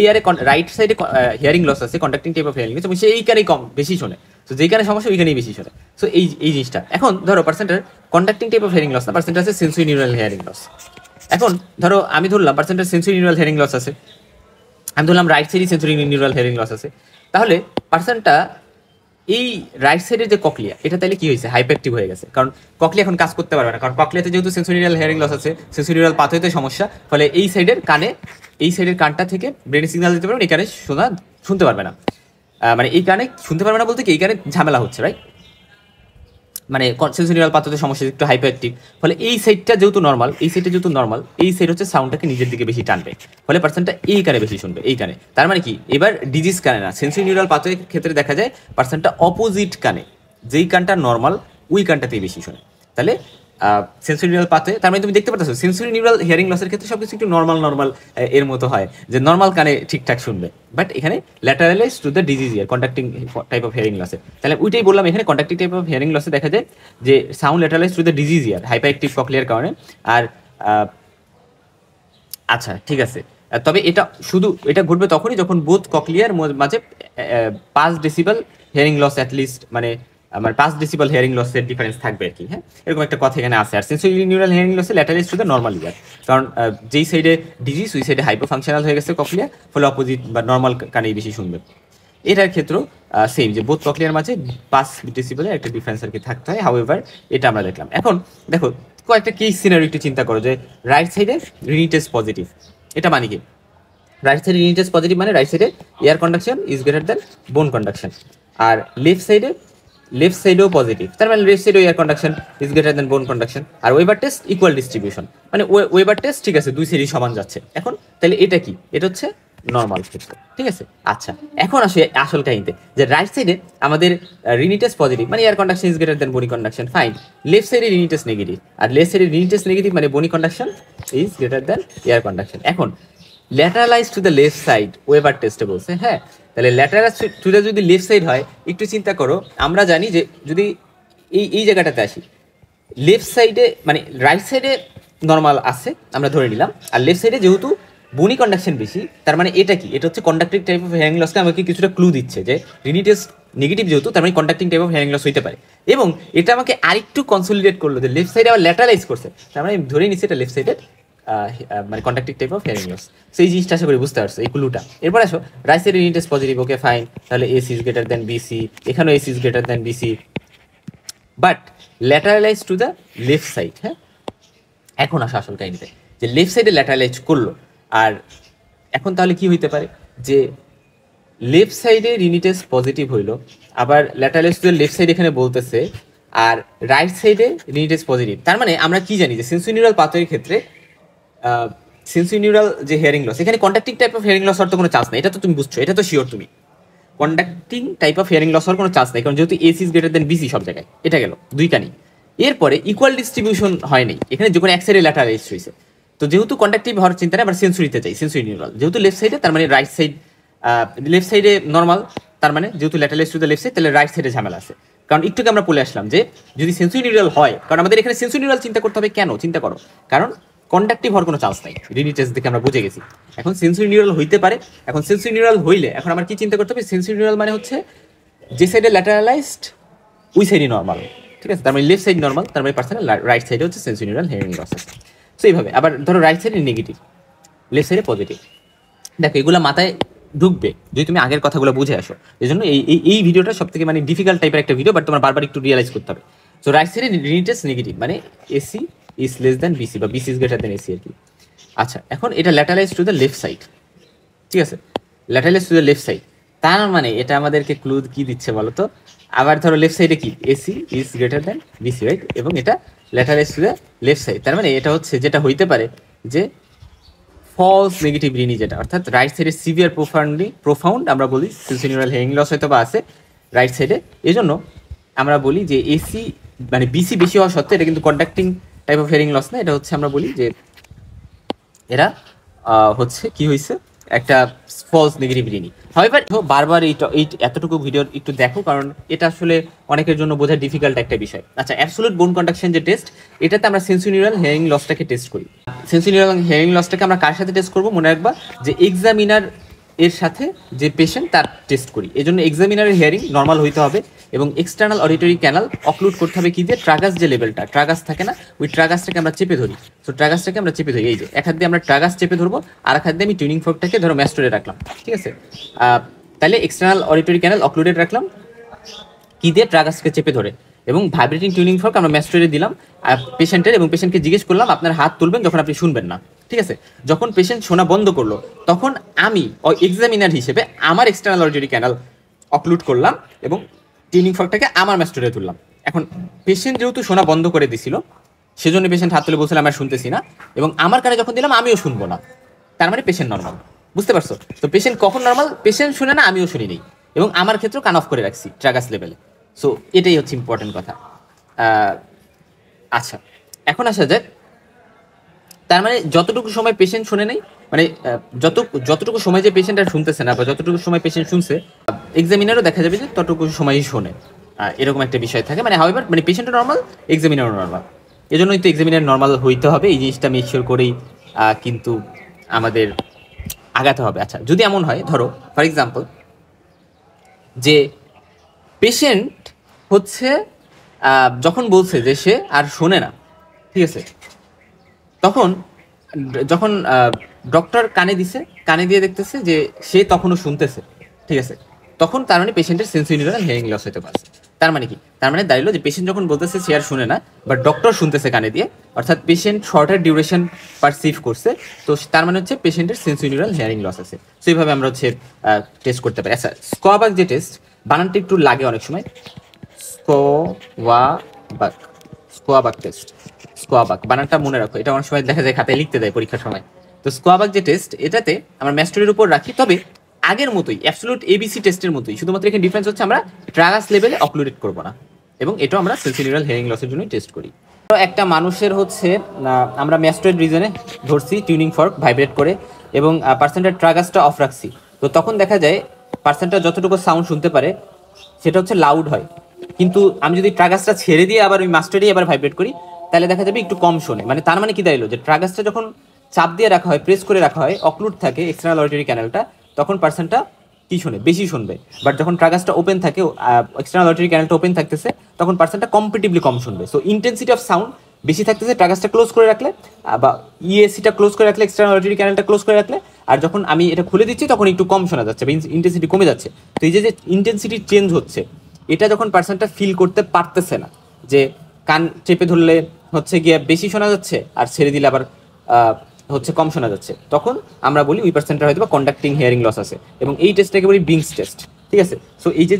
[SPEAKER 1] ইয়ারে রাইট সাইডে হিয়ারিং লস আছে, conducting type of hearing loss, এবং সে এইখানেই বেশি শোনে। সো যেখানে সমস্যা ওইখানেই বেশি শোনে। সো এই জিনিসটা, এখন ধরো পার্সেন্টের conducting type of hearing loss না, পার্সেন্ট আছে সেন্সরি নিউরাল হিয়ারিং লস। এখন ধরো আমি ধরলাম পার্সেন্টের সেন্সরি নিউরাল হিয়ারিং লস আছে, আমি ধরলাম রাইট সাইডে সেন্সরি নিউরাল হিয়ারিং লস আছে, তাহলে পার্সেন্টটা এই রাইট সাইডের যে ককলিয়া এটা তাহলে কি হয়েছে, হাইপারঅ্যাক্টিভ হয়ে গেছে, কারণ ককলিয়া এখন কাজ করতে পারবে না, কারণ ককলিয়াতে যেহেতু সেন্সোরিয়াল হিয়ারিং লস আছে, সেন্সোরিয়াল পাথওয়েতে সমস্যা, ফলে এই সাইডের কানে, এই সাইডের কানটা থেকে ব্রেনে সিগন্যাল দিতে পারবে, এই কানে শুনতে পারবে না, মানে এই কানে শুনতে পারবে না বলতে কি এই কানে ঝামেলা হচ্ছে, রাইট, মানে সেন্সোরিয়াল পাথওয়েতে সমস্যা, একটু হাইপারঅ্যাক্টিভ, ফলে এই সাইডটা যেহেতু নর্মাল, এই সাইডটা যেহেতু নর্মাল, এই সাইড হচ্ছে সাউন্ডটাকে নিজের দিকে বেশি টানবে, ফলে পার্সনটা এই কানে বেশি শুনবে, এই কানে। তার মানে কি এবার ডিজিজ কানে না, সেন্সোরিয়াল পাথওয়ের ক্ষেত্রে দেখা যায় পার্সনটা অপোজিট কানে, যেই কানটা নর্মাল ওই কানটাতেই বেশি শোনে। তাহলে সেন্সোরিয়াল পাথওয়ে, তার মানে তুমি দেখতে পাচ্ছ সেন্সোরিয়াল হিয়ারিং লসের ক্ষেত্রে সবকিছু একটু নর্মাল এর মতো হয়, যে নর্মাল কানে ঠিকঠাক শুনবে, বাট এখানে lateralise to the disease ear, conducting type of hearing লসে। তাহলে ওইটাই বললাম, এখানে কন্ডাক্টিং টাইপ অফ হিয়ারিং লসে দেখা যায় যে sound lateralise to the disease ear, hyperactive cochlear কারণে। আর আচ্ছা ঠিক আছে, তবে এটা ঘটবে তখনই যখন বোথ ককলিয়ার মাঝে 5 ডেসিবেল হিয়ারিং লস অ্যাটলিস্ট, মানে আমার 5 ডেসিবেল হিয়ারিং লসের ডিফারেন্স থাকবে আর কি, হ্যাঁ, এরকম একটা কথা এখানে আছে। আর সেন্সোরিয়াল হিয়ারিং লসে ল্যাটারালাইজ টু দ্য নর্মাল ইয়ার, কারণ যেই সাইডে ডিজিজ ওই সাইডে হাইপো ফাংশনাল হয়ে গেছে ককলিয়া, ফলে অপোজিট বা নর্মাল কানেই বেশি শুনবে। এটার ক্ষেত্রেও সেম, যে বোথ ককলিয়ার মাঝে 5 ডেসিবেলের একটা ডিফারেন্স আর কি থাকতে হয়। হাউএভার এটা আমরা দেখলাম। এখন দেখো কয়েকটা কেস সিনারিও একটু চিন্তা করো, যে রাইট সাইডে রিনিটেস পজিটিভ, এটা মানে কি, রাইট সাইডে রিনিটেস পজিটিভ মানে রাইট সাইডে air conduction is greater than বোন কন্ডাকশন, আর লেফট সাইডেও পজিটিভ, তার মানে লেফট সাইডেও air conduction is greater than বোন কন্ডাকশন। আর ওয়েবার টেস্ট ইকুয়াল ডিস্ট্রিবিউশন, মানে ওয়েবার টেস্ট ঠিক আছে, দুই সাইডই সমান যাচ্ছে। এখন তাহলে এটা কি, এটা হচ্ছে নর্মাল ক্ষেত্র, ঠিক আছে। আচ্ছা এখন আসে আসল কাহিনীতে, যে রাইট সাইডে আমাদের রিনিটেস পজিটিভ মানে air conduction is greater than বনি কন্ডাকশন, ফাইন। লেফট সাইডে রিনিটেস নেগেটিভ, আর লেফট সাইডে রিনিটেস নেগেটিভ মানে bony conduction is greater than air conduction. এখন lateralise to the left side Weber টেস্টে বলছে, হ্যাঁ, তাহলে ল্যাটারালাইজ টু দ্য যদি লেফট সাইড হয়, একটু চিন্তা করো, আমরা জানি যে যদি এই জায়গাটাতে আসি, লেফট সাইডে মানে রাইট সাইডে নর্মাল আছে আমরা ধরে নিলাম, আর লেফট সাইডে যেহেতু বনি কন্ডাকশন বেশি, তার মানে এটা কি, এটা হচ্ছে কন্ডাক্টিং টাইপ অফ হিয়ারিং লসকে আমাকে কিছুটা ক্লু দিচ্ছে, যে রিনিটেস নেগেটিভ যেহেতু, তার মানে conducting type of hearing loss হইতে পারে। এবং এটা আমাকে আরেকটু কনসলিডেট করলো, যে লেফট সাইডে আবার ল্যাটারালাইজ করছে, তার মানে আমি ধরে নিচ্ছি এটা লেফট সাইডের মানে conducting type of hearing loss. So এই জিনিসটা আশা করি বুঝতে পারছো, এই ক্লুটা। এরপর আসো রাইট সাইডে রিনিটেস পজিটিভ, ওকে ফাইন, তাহলে AC is greater than BC, এখানেও AC is greater than BC, but lateralise to the left side, হ্যাঁ। এখন আসা আসল কাহিনীতে, যে লেফট সাইডে ল্যাটারালাইজ করলো, আর এখন তাহলে কি হইতে পারে, যে লেফট সাইডে রিনিটেস পজিটিভ হইলো, আবার ল্যাটারালাইজ টু দ্য লেফট সাইড এখানে বলতেছে, আর রাইট সাইডে রিনিটেস পজিটিভ। তার মানে আমরা কি জানি, যে সেন্সোরিয়াল পাথওয়ের ক্ষেত্রে সেন্সোরিয়াল যে হিয়ারিং লস, এখানে conducting type of hearing loss হওয়ার তো কোনো চান্স নেই, এটা তো তুমি বুঝছো, এটা তো শিওর তুমি, conducting type of hearing loss হওয়ার কোনো চান্স নেই, কারণ যেহেতু AC is greater than BC সব জায়গায়, এটা গেল দুই কানি। এরপরে ইকুয়াল ডিস্ট্রিবিউশন হয় নাই, এখানে যে কোনো এক সাইডে ল্যাটারালাইজ হয়েছে, তো যেহেতু কন্ডাক্টিভ হওয়ার চিন্তা নেই, আবার সেন্সরিতে চাই, সেন্সরি নিউরাল যেহেতু লেফট সাইডে, তার মানে রাইট সাইড, লেফট সাইডে নর্মাল, তার মানে যেহেতু ল্যাটারালাইজ টু দ্য লেফট সাইড, তাহলে রাইট সাইডে ঝামেলা আছে। কারণ একটুকে আমরা বলে আসলাম যে যদি সেন্সরি নিউরাল হয়, কারণ আমাদের এখানে সেন্সরি নিউরাল চিন্তা করতে হবে, কেন চিন্তা করো, কারণ কন্ডাক্টিভ হওয়ার কোনো চান্স নাই, রিনিটেস দেখে আমরা বুঝে গেছি। এখন সেন্সরি নিউরাল হইতে পারে, এখন সেন্সরি নিউরাল হইলে এখন আমার কি চিন্তা করতে হবে, সেন্সরি নিউরাল মানে হচ্ছে যে সাইডে ল্যাটারালাইজড ওই সাইডই নর্মাল, ঠিক আছে, তার মানে লেফট সাইড নর্মাল, তার মানে পার্সোনাল রাইট সাইডে হচ্ছে সেন্সরি নিউরাল হিয়ারিং লস আছে। সো এইভাবে আবার ধরো রাইট সাইডে নেগেটিভ, লেফট সাইডে পজিটিভ, দেখো এগুলো মাথায় ঢুকবে যদি তুমি আগের কথাগুলো বুঝে আসো। এই জন্য এই ভিডিওটা সব থেকে মানে ডিফিকাল্ট টাইপের একটা ভিডিও, বাট তোমার বারবার একটু রিয়েলাইজ করতে হবে। সো রাইট সাইডে রিনিটেস নেগেটিভ মানে AC is less than BC, বা BC is greater than AC আর কি। আচ্ছা এখন এটা lateralise to the left side, ঠিক আছে, lateralise to the left side, তার মানে এটা আমাদেরকে ক্লু কি দিচ্ছে বলো তো, আবার ধরো লেফট সাইডে কি AC is greater than BC, right, এবং এটা lateralise to the left side, তার মানে এটা হচ্ছে যেটা হইতে পারে যে ফলস নেগেটিভ রিনি, যেটা অর্থাৎ রাইট সাইডে সিভিয়ার প্রোফাউন্ড আমরা বলি সেন্সোরিয়াল হিয়ারিং লস হয়তো বা আছে রাইট সাইডে, এই জন্য আমরা বলি যে এসি মানে বিসি বেশি হওয়া সত্ত্বেও এটা কিন্তু conducting type of hearing loss না, এটা হচ্ছে আমরা বলি যে এরা হচ্ছে কি হয়েছে একটা ফলস নেগেটিভ রিনি। হাউএভার বারবার এই এতটুকু ভিডিও একটু দেখো, কারণ এটা আসলে অনেকের জন্য বোঝা ডিফিকাল্ট একটা বিষয়। আচ্ছা অ্যাবসোলিউট বোন কন্ডাকশন যে টেস্ট, এটাতে আমরা সেন্সোরিয়াল হিয়ারিং লসটাকে টেস্ট করি। সেন্সোরিয়াল হিয়ারিং লসটাকে আমরা কার সাথে টেস্ট করবো মনে রাখবা, যে এক্সামিনার এর সাথে যে পেশেন্ট তার টেস্ট করি। এই জন্য এক্সামিনারের হিয়ারিং নর্মাল হইতে হবে এবং এক্সটার্নাল অডিটরি ক্যানাল অক্লুড করতে হবে কি দিয়ে, ট্রাগাস যে লেভেলটা, ট্রাগাস থাকে না, ওই ট্রাগাসটাকে আমরা চেপে ধরি। সো ট্রাগাসটাকে আমরা চেপে ধরি, এই যে এক হাত দিয়ে আমরা ট্রাগাস চেপে ধরবো, আর এক হাত দিয়ে আমি টিউনিং ফোর্কটাকে ধরো ম্যাস্টোরে রাখলাম, ঠিক আছে। তাহলে এক্সটার্নাল অডিটরি ক্যানাল অক্লুডেড রাখলাম, কি দিয়ে ট্রাগাসকে চেপে ধরে, এবং ভাইব্রেটিং টিউনিং ফর্ক আমরা ম্যাস্টরে দিলাম পেশেন্টের, এবং পেশেন্টকে জিজ্ঞেস করলাম আপনার হাত তুলবেন যখন আপনি শুনবেন না। ঠিক আছে, যখন পেশেন্ট শোনা বন্ধ করলো তখন আমি এক্সামিনার হিসেবে আমার এক্সটার্নাল অডিটরি ক্যানাল অক্লুড করলাম এবং টিউনিং ফর্কটাকে আমার ম্যাস্টরে তুললাম। এখন পেশেন্ট যেহেতু শোনা বন্ধ করে দিছিল, সেজন্য পেশেন্ট হাত তুলে বলছিল আমরা শুনতেছি না, এবং আমার কানে যখন দিলাম আমিও শুনবো না, তার মানে পেশেন্ট নর্মাল। বুঝতে পারছো? তো পেশেন্ট কখন নর্মাল? পেশেন্ট শুনে না, আমিও শুনি নেই, এবং আমার ক্ষেত্রেও কান অফ করে রাখছি ট্রাগাস লেভেলে। সো এটাই হচ্ছে ইম্পর্টেন্ট কথা। আচ্ছা, এখন আসা যাক, তার মানে যতটুকু সময় পেশেন্ট শুনে নেই, মানে যতটুকু সময় যে পেশেন্ট আর শুনতেছে না, বা যতটুকু সময় পেশেন্ট শুনছে, এক্সামিনারও দেখা যাবে যে ততটুকু সময়ই শোনে, এরকম একটা বিষয় থাকে। মানে হাউএভার মানে পেশেন্টও নর্মাল, এক্সামিনারও নর্মাল, এজন্যই তো এক্সামিনার নর্মাল হইতে হবে, এই জিনিসটা মেক শিওর করেই কিন্তু আমাদের আগাতে হবে। আচ্ছা, যদি এমন হয়, ধরো ফর এক্সাম্পল যে পেশেন্ট হচ্ছে যখন বলছে যে সে আর শোনে না, ঠিক আছে, তখন যখন ডক্টর কানে দিছে, কানে দিয়ে দেখতেছে যে সে তখনও শুনতেছে, ঠিক আছে, তখন তার মানে পেশেন্টের সেন্সরি নিউরাল হিয়ারিং লস হতে পারে। তার মানে কি? তার মানে দাঁড়ালো যে পেশেন্ট যখন বলতেছে সে আর শুনে না, বাট ডক্টর শুনতেছে কানে দিয়ে, অর্থাৎ পেশেন্ট শর্টার ডিউরেশন পারসিভ করছে, তো তার মানে হচ্ছে পেশেন্টের সেন্সরি নিউরাল হিয়ারিং লস আছে। সো এইভাবে আমরা হচ্ছে টেস্ট করতে পারি। আচ্ছা, স্কোয়াবাক যে টেস্ট, বানানটা একটু লাগে অনেক সময়, স্কোয়াবাক, স্কোয়াবাক টেস্ট, স্কোয়াবাক বানানটা মনে রাখো, এটা অনেক সময় দেখা যায় খাতায় লিখতে দেয় পরীক্ষার সময়। তো স্কোয়াবাক যে টেস্ট, এটাতে আমরা ম্যাস্টরের উপর রাখি, তবে আগের মতোই অ্যাবসলিউট এবিসি টেস্টের মতোই, শুধুমাত্র এখানে ডিফারেন্স হচ্ছে আমরা ট্রাগাস লেভেলে অক্লুডেট করবো না, এবং এটাও আমরা সেন্সরি নিউরাল হিয়ারিং লসের জন্যই টেস্ট করি। তো একটা মানুষের হচ্ছে আমরা ম্যাস্টরেড রিজনে ধরছি টিউনিং ফর্ক ভাইব্রেট করে, এবং পার্সেন্টের ট্রাগাসটা অফ রাখছি, তো তখন দেখা যায় পার্সেন্টটা যতটুকু সাউন্ড শুনতে পারে সেটা হচ্ছে লাউড হয়, কিন্তু আমি যদি ট্রাগাসটা ছেড়ে দিয়ে আবার ওই মাস্টারেই আবার ভাইব্রেট করি, তাহলে দেখা যাবে একটু কম শোনে। মানে তার মানে কি দাঁড়ালো যে ট্রাগাসটা যখন চাপ দিয়ে রাখা হয়, প্রেস করে রাখা হয়, অক্লুড থাকে এক্সটার্নাল অডিটরি ক্যানেলটা, তখন পার্সেন্টটা কি শুনে? বেশি শুনবে। বাট যখন ট্রাগাসটা ওপেন থাকে, এক্সটার্নাল অডিটরি ক্যানেলটা ওপেন থাকতেছে, তখন পার্সেন্টটা কম্পিটিভলি কম শুনবে। সো ইন্টেন্সিটি অফ সাউন্ড বেশি থাকতেছে ট্রাগাসটা ক্লোজ করে রাখলে, বা ইএসিটা ক্লোজ করে রাখলে, এক্সটার্নাল অডিটরি ক্যানেলটা ক্লোজ করে রাখলে, আর যখন আমি এটা খুলে দিচ্ছি তখন একটু কম শোনা যাচ্ছে, বা ইন্টেন্সিটি কমে যাচ্ছে। তো এই যে ইন্টেন্সিটি চেঞ্জ হচ্ছে, এটা যখন পার্সনটা ফিল করতে পারতেছে না, যে কান চেপে ধরলে হচ্ছে গিয়ে বেশি শোনা যাচ্ছে, আর ছেড়ে দিলে আবার হচ্ছে কম শোনা যাচ্ছে, তখন আমরা বলি ওই পার্সেন্টটা হয়তো বা কন্ডাক্টিং হিয়ারিং লস আছে, এবং এই টেস্টটাকে বলি বিংস টেস্ট। ঠিক আছে, সো এই যে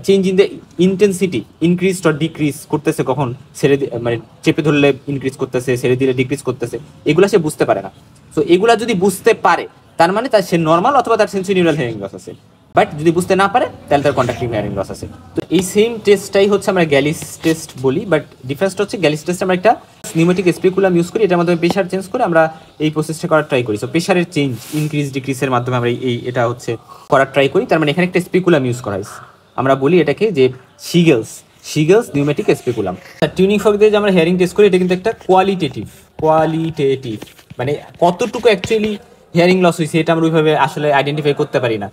[SPEAKER 1] change in the intensity increase or decrease করতেছে, কখন ছেড়ে মানে চেপে ধরলে ইনক্রিজ করতেছে, ছেড়ে দিলে ডিক্রিজ করতেছে, এগুলা সে বুঝতে পারে না। সো এগুলা যদি বুঝতে পারে, তার মানে তার সে নর্মাল অথবা তার সেন্সরি নিউরাল হিয়ারিং লস আছে। বাট যদি বুঝতে না পারে, তাহলে তার কন্ডাক্টিং হিয়ারিং লস আছে। তো এই সেম টেস্টটাই হচ্ছে আমরা গ্যালিস টেস্ট বলি, বাট ডিফারেন্সটা হচ্ছে গ্যালিস টেস্ট আমরা একটা নিউমেটিক স্পেকুলাম ইউজ করি, এটার মাধ্যমে প্রেশার চেঞ্জ করে আমরা এই প্রসেসটা করার ট্রাই করি। সো প্রেশারের চেঞ্জ ইনক্রিজ ডিক্রিজের মাধ্যমে আমরা এটা হচ্ছে করার ট্রাই করি। তার মানে এখানে একটা স্পেকুলাম ইউজ করা হয়েছে, আমরা বলি এটাকে যে শিগেলস নিউমেটিক স্পেকুলাম। টিউনিং ফর্ক দিয়ে যে আমরা হিয়ারিং টেস্ট করি, এটা কিন্তু একটা কোয়ালিটেটিভ, মানে কতটুকু অ্যাকচুয়ালি হিয়ারিং লস হয়েছে এটা আমরা ওইভাবে আসলে আইডেন্টিফাই করতে পারি না,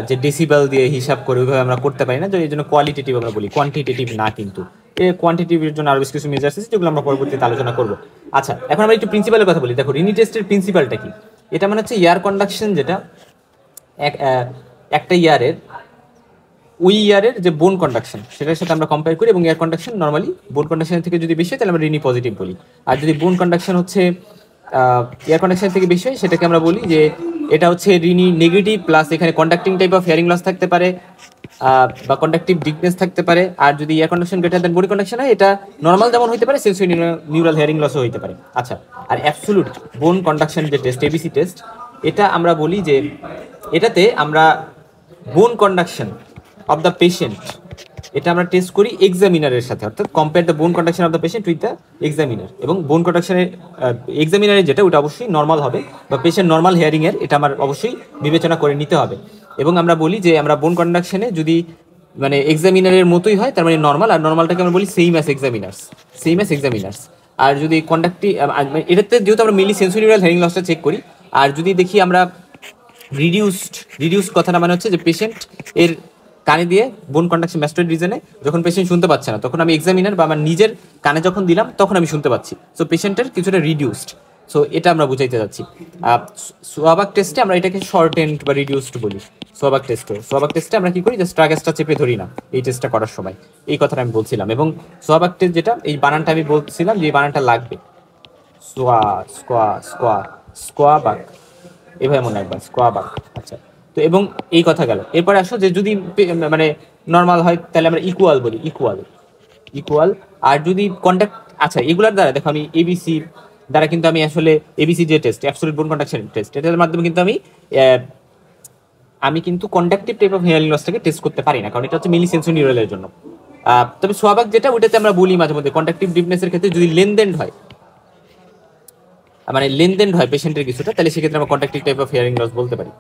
[SPEAKER 1] যে ডেসিবেল দিয়ে হিসাব করে ওইভাবে আমরা করতে পারি না, যে এই জন্য কোয়ালিটেটিভ আমরা বলি, কোয়ান্টিটেটিভ না। কিন্তু এই কোয়ান্টিটিভের জন্য আরো বেশ কিছু মেজার্স আছে, যেগুলো আমরা পরবর্তীতে আলোচনা করবো। আচ্ছা, এখন আমরা একটু প্রিন্সিপালের কথা বলি। দেখো, রিনি টেস্টের প্রিন্সিপালটা কি? এটা মানে হচ্ছে ইয়ার কন্ডাকশন, যেটা একটা ইয়ারের, ওই ইয়ারের যে বোন কন্ডাকশন সেটার সাথে আমরা কম্পেয়ার করি, এবং এয়ার কন্ডাকশন নর্মালি বোন কন্ডাকশনের থেকে যদি বেশি হয় তাহলে আমরা রিনি পজিটিভ বলি। আর যদি বোন কন্ডাকশন হচ্ছে এয়ার কন্ডাকশন থেকে বেশি হয়, সেটাকে আমরা বলি যে এটা হচ্ছে রিনি নেগেটিভ, প্লাস এখানে conducting type of hearing loss থাকতে পারে, বা কন্ডাক্টিভ ডিকনেস থাকতে পারে। আর যদি air conduction greater than body conduction হয়, এটা নর্মাল যেমন হতে পারে, সেন্সরি নিউরাল হিয়ারিং লসও হতে পারে। আচ্ছা, আর অ্যাবসোলুট বোন কন্ডাকশন যে টেস্ট, এবিসি টেস্ট, এটা আমরা বলি যে এটাতে আমরা বোন কন্ডাকশন অফ দ্য পেশেন্ট, এটা আমরা টেস্ট করি এক্সামিনারের সাথে, অর্থাৎ compare the bone conduction of the patient with the examiner. এবং বোন কন্ডাকশনের এক্সামিনারের যেটা, ওটা অবশ্যই নর্মাল হবে, বা পেশেন্ট নর্মাল হিয়ারিং এর, এটা আমার অবশ্যই বিবেচনা করে নিতে হবে। এবং আমরা বলি যে আমরা বোন কন্ডাকশনে যদি মানে এক্সামিনারের মতোই হয়, তার মানে নর্মাল, আর নর্মালটাকে আমরা বলি সেম অ্যাজ এক্সামিনার্স। আর যদি কন্ডাক্টিভ, এটাতে যেহেতু আমরা মেনলি সেন্সরি নিউরাল হিয়ারিং লসটা চেক করি, আর যদি দেখি আমরা রিডিউসড কথাটা মানে হচ্ছে যে পেশেন্ট এর কানে দিয়ে বোন কন্ডাকশন ম্যাস্টয়েড রিজনে যখন পেশেন্ট শুনতে পাচ্ছে না, তখন আমি এক্সামিনার বা আমার নিজের কানে যখন দিলাম তখন আমি শুনতে পাচ্ছি। সো পেশেন্টের কিছুটা রিডিউসড, সো এটা আমরা বুঝাইতে যাচ্ছি। সোয়াবাক টেস্টে আমরা এটাকে শর্টেন্ড বা রিডিউসড বলি। সোয়াবাক টেস্টে আমরা কি করি, যে স্ট্রাগেসটা চেপে ধরি না এই টেস্টটা করার সময়, এই কথাটা আমি বলছিলাম। এবং সোয়াবাক টেস্ট যেটা, এই বানানটা আমি বলছিলাম যে এই বানানটা লাগবে, সোয়া স্কোয়া স্কোয়া স্কোয়াবাক, এভাবে মনে রাখবা, স্কোয়াবাক। আচ্ছা, তো এবং এই কথা গেল। এরপরে আসো যে যদি মানে নর্মাল হয় তাহলে আমরা ইকুয়াল বলি, ইকুয়াল। আর যদি কন্ট্যাক্ট, আচ্ছা এগুলার দ্বারা দেখো আমি এবিসি দ্বারা কিন্তু আমি আসলে এবিসি যে test, absolute bone conduction test, এটার মাধ্যমে কিন্তু আমি কিন্তু কন্ডাক্টিভ টাইপ অফ হিয়ারিং লসটাকে টেস্ট করতে পারি না, কারণ এটা হচ্ছে মিলিসেন্সোনিউরালের জন্য। তবে সোয়াবাক যেটা, ওইটাতে আমরা বলি মাঝে মধ্যে কন্ডাক্টিভ ডিপনেসের ক্ষেত্রে যদি লেনদেন হয়, মানে লেনদেন হয় পেশেন্টের কিছুটা, তাহলে সেক্ষেত্রে আমরা conductive type of hearing loss বলতে পারি।